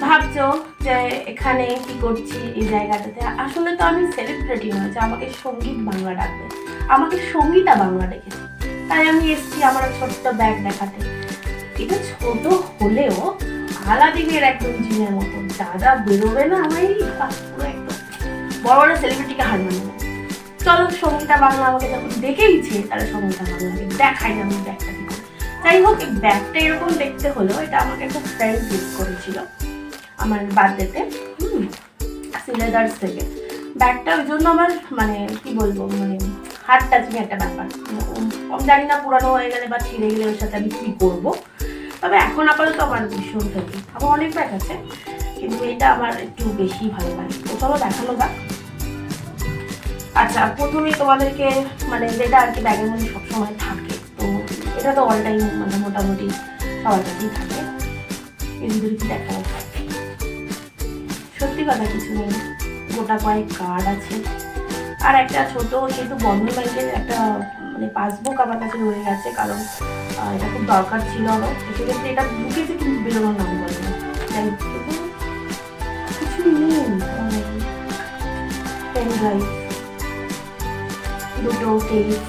ভাবছো যে এখানে কি করছি এই জায়গাটাতে, আসলে তো আমি সেলিব্রিটি নয় যে আমাকে সঙ্গীত বাংলা ডাকবে, আমাকে সঙ্গীতা বাংলা ডেকেছে। তাই আমি এসেছি আমার ছোট্ট ব্যাগ দেখাতে। এটা ছোট হলেও আলাদিনের একদম জিনের মতো যা যা বেরোবে না আমার এই পুরো একদম বড় বড় সেলিব্রিটিকে হার মানবে। চলো সঙ্গীতা বাংলা আমাকে যখন ডেকেইছে তাহলে সঙ্গীতা বাংলাকে দেখাই আমি ব্যাগটা কি করে। যাই হোক, এই ব্যাগটা এরকম দেখতে হলো, এটা আমাকে একটা ফ্রেন্ড গিফট করেছিল আমার বার্থডেতে, সিলেদার্স থেকে। ব্যাগটা ওই জন্য আমার মানে কি বলবো, মানে হার্ট টাচিং একটা ব্যাপার। আমি জানি না পুরানো হয়ে গেলে বা ছিঁড়ে গেলে ওর সাথে আমি কী করবো, তবে এখন আপাতত আমার ভীষণ থাকে। আমার অনেক ব্যাগ আছে কিন্তু এটা আমার একটু বেশি ভালো লাগে। তো চলো দেখানো যাক। আচ্ছা, প্রথমেই তোমাদেরকে মানে যেটা আর কি ব্যাগের মধ্যে সবসময় থাকে, তো এটা তো অল টাইম মানে মোটামুটি সবার কাছেই থাকে। এর ভিতরে কি দেখা যায়, সত্যি কথা কিছু নেই, গোটা কয়েক কার্ড আছে আর একটা ছোট যেহেতু বন্ধন ব্যাংকের একটা মানে পাসবুক আমার কাছে রয়ে গেছে, কারণ এটা খুব দরকার ছিল আমার। সেক্ষেত্রে এটা ঢুকেছে কিন্তু বেরোনোর নাম বলে না, কিছু নেই। পেন ড্রাইভ, দুটো কেস,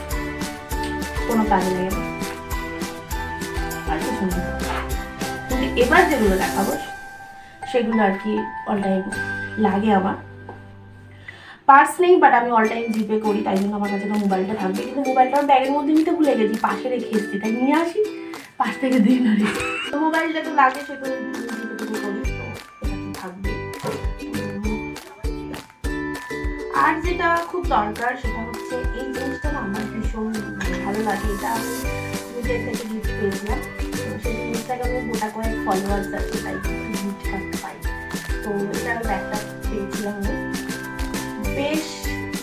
কোনো কাজে লাগে না, আর কিছু নেই। কিন্তু এবার যেগুলো দেখাবো সেগুলো আর কি অল টাইম লাগে আমার। পার্স নেই, বাট আমি অল টাইম জিপে করি, তাই জন্য আমার কাছে তো মোবাইলটা থাকবে। কিন্তু মোবাইলটা আমার ব্যাগের মধ্যে নিতে ভুলে গেছি, পাশে রেখে এসেছি, তাই নিয়ে আসি পাশ থেকে দিয়ে না রেখে। তো মোবাইলটা তো লাগে, সে তো জিপে করি, তো এটা থাকবে। আর যেটা খুব দরকার সেটা হচ্ছে এই জিনিসটা না আমার ভীষণ ভালো লাগে। এটা আমি নিজের থেকে গিফট পেয়েছিলাম, তো সেই ইনস্টাগ্রামে গোটা কয়েক ফলোয়ার্স আছে, তাই গিফট কার্ড পাই। তো এটা ব্যাগটা পেয়েছিলাম আমি, বেশ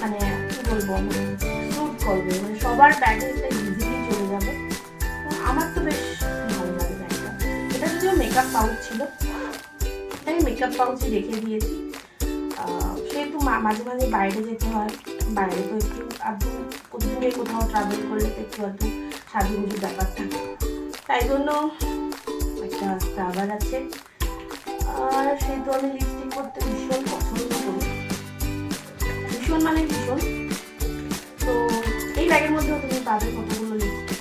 মানে কি বলবো, মানে স্যুট করবে, মানে সবার ব্যাগে এটা ইজিলি চলে যাবে। তো আমার তো বেশ ভালো লাগে ব্যাগটা। এটা যদিও মেকআপ পাউচ ছিল, আমি মেকআপ পাউচে রেখে দিয়েছি। সেহেতু মাঝে মাঝে বাইরে যেতে হয়, বাইরে তো একটু আধটু দূরে কোথাও ট্রাভেল করলে তো একটু আধটু সাজুগুজুর ব্যাপার থাকে, তাই জন্য একটা স্ক্রাবার আছে। আর সেহেতু আমি লিপস্টিক করতে ভীষণ পছন্দ করি, ভীষণ মানে ভীষণ। তো এই ব্যাগের মধ্যেও তুমি পাবে কতগুলো লিপস্টিক,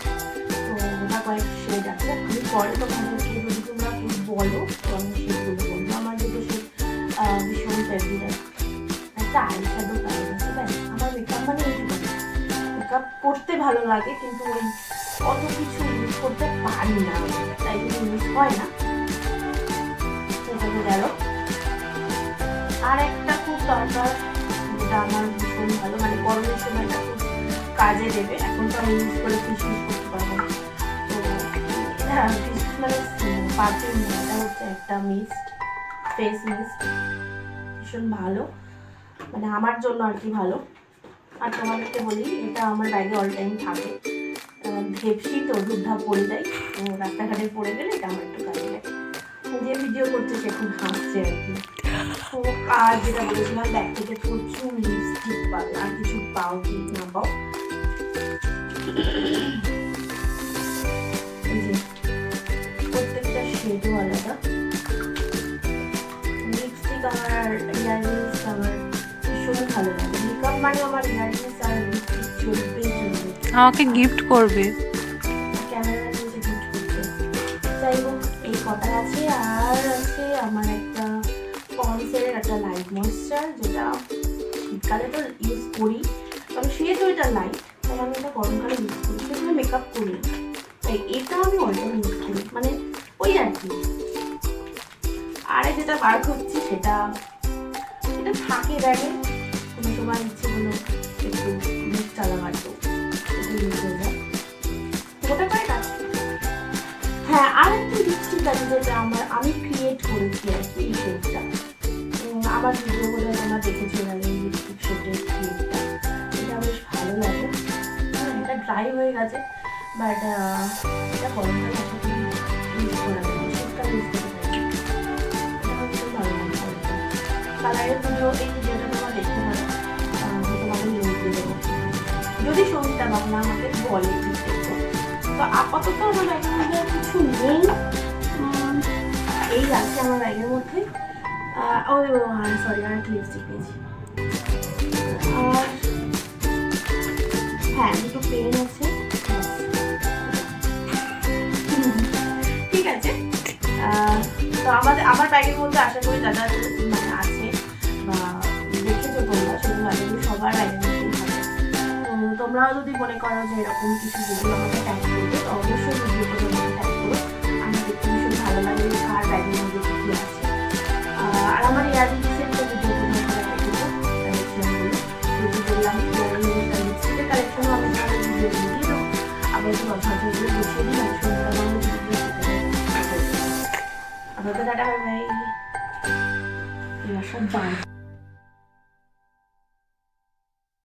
তো ওটা কয়েক শেড আছে। আমি পরে তোমাদেরকে যদি তোমরা কেউ বলো তো আমি শেডগুলো বলবো। আমার যেহেতু শেড ভীষণ ফেভারিট আছে, একটা আই শ্যাডো প্যালেট আছে। ব্যাস, আমার মেকআপ মানে এইটুকু, মেকআপ করতে ভালো লাগে কিন্তু ওই অত কিছু ইউজ করতে পারি না, তাই জন্য ইউজ হয় না। সেটাকে গেল। আর একটা খুব দরকার যেটা আমার ভীষণ ভালো, মানে গরমের সময়টা খুব কাজে দেবে। এখন তো আমি ইউজ করে ফিস ইউজ করতে পারবো না, তো এটা মানে পারফিউম, এটা হচ্ছে একটা মিস্ট, ফেস মিস্ট, ভীষণ ভালো, মানে আমার জন্য আর কি ভালো। আর তোমাদেরকে বলি এটা আমার ব্যাগে অল টাইম থাকে। ভেপসি তো ধূপধাপ পড়ে যায়, তো রাস্তাঘাটে পড়ে গেলে এটা আমার একটু কাজে লাগে। যে ভিডিও করছে সে খুব হাসছে আর কি। তো আর যেটা বলেছিলাম ব্যাগ থেকে প্রচুর লিপস্টিক পাবে, আর কিছু পাও কি না পাও, এই যে প্রত্যেকটা শেডও আলাদা। লিপস্টিক আমার, ইয়াররিংস আমার ভীষণ ভালো লাগে। মেকআপ মানে আমার ইয়াররিংস আর লিপস্টিক চলবেই চলবে। আমাকে গিফট করবে, ক্যামেরা নিয়ে গিফট করবে। যাই হোক, এই কটা আছে। আর আছে আমার একটা পন্ডসের একটা লাইট ময়েশ্চার, যেটা শীতকালে তো ইউজ করি, তবে সে তো এটা লাইট, তাই আমি এটা গরমকালে ইউজ করি, সেটা মেকআপ করি, তাই এটা আমি অলরেডি ইউজ করি, মানে ওই আর কি। আরে যেটা বার করছি সেটা এটা থাকে ব্যাগে, কোনো সময় ইচ্ছে হলো একটু মুখ চালাবার, তো এটা ইউজ হয়ে যায়। ওটা কয়েক আছে। হ্যাঁ, আর একটা লিপস্টিক আছে যেটা আমি ক্রিয়েট করেছি আর কি, এই শেডটা আমার ভিডিও করে তোমরা দেখেছো এই লিপস্টিক শেডের ক্রিয়েটটা, এটা বেশ ভালো লাগে। হ্যাঁ, এটা ড্রাই হয়ে গেছে, বাট এটা গরমকালে আশা করি ইউজ করা যাবে, শীতকালে ইউজ করতে পারি। এটা ভীষণ ভালো লাগে কালারের ভিডিও, এই ভিডিওটা তোমরা দেখতে পারো, তোমাদের লিঙ্ক দিয়ে দেবো যদি সঙ্গীতা বাংলা আমাকে বলে কি করবো। তো আপাতত আমার ব্যাগের মধ্যে কিছু নেই। এই আছে আমার ব্যাগের মধ্যে। সরি, আর একটা লিপস্টিক পেয়েছি। আর হ্যাঁ, দুটো পেন আছে। ঠিক আছে। তো আমার ব্যাগের মধ্যে আশা করি যা যা মানে আছে বা দেখেছো তোমরা, সেগুলো আশা করি সবার ব্যাগের মধ্যেই থাকে। তো তোমরাও যদি মনে করো যে এরকম কিছু ভিডিও আমাকে ট্যাগ করবে, তো অবশ্যই ভিডিওটা তোমাকে ট্যাগ করো। আমার দেখতে ভীষণ ভালো লাগে কার ব্যাগের মধ্যে কী আছে। আর আমার ইয়ারিং সেটটা ভিডিও তোমার কালেকশনগুলো বললাম, লিপস্টিকের কালেকশনও আমি তোমাদের ভিডিও দিয়ে দেবো। আবার একটু ঝাঁঝাগুলো গুছিয়ে দিই, আর সুন্দর আমার ভিডিও আপনাদের টাটা, বাই বাই। সব জান